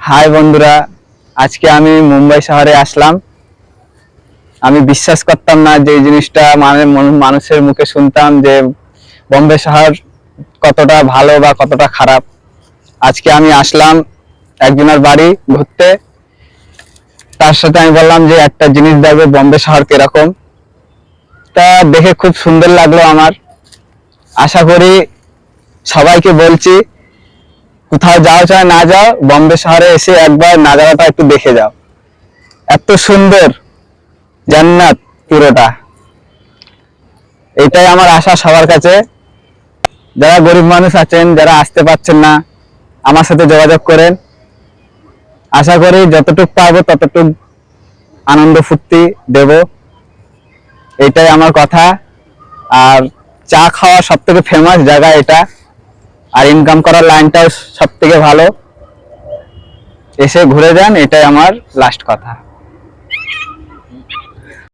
High বন্ধুরা, আজকে আমি মুম্বাই শহরে আসলাম। আমি বিশ্বাস করতাম না যে এই জিনিসটা মানুষের মুখে শুনতাম যে বোম্বে শহর কতটা ভালো বা কতটা খারাপ। আজকে আমি আসলাম একজনের বাড়ি ঘুরতে। তার সাথে আমি বললাম যে একটা জিনিস দেখবে বোম্বে শহর কিরকম। তা দেখে খুব সুন্দর লাগলো আমার। আশা করি সবাইকে বলছি, কোথাও যাও চায় না যাও, বোম্বে শহরে এসে একবার নাজারাটা একটু দেখে যাও। এত সুন্দর, জান্নাত পুরোটা। এটাই আমার আশা সবার কাছে। যারা গরিব মানুষ আছেন, যারা আসতে পারছেন না, আমার সাথে যোগাযোগ করেন। আশা করি যতটুকু পারবো ততটুকু আনন্দ ফুর্তি দেব, এটাই আমার কথা। আর চা খাওয়া সব থেকে ফেমাস জায়গা এটা, আর ইনকাম করার লাইনটাও সব থেকে ভালো। এসে ঘুরে যান, এটাই আমার লাস্ট কথা।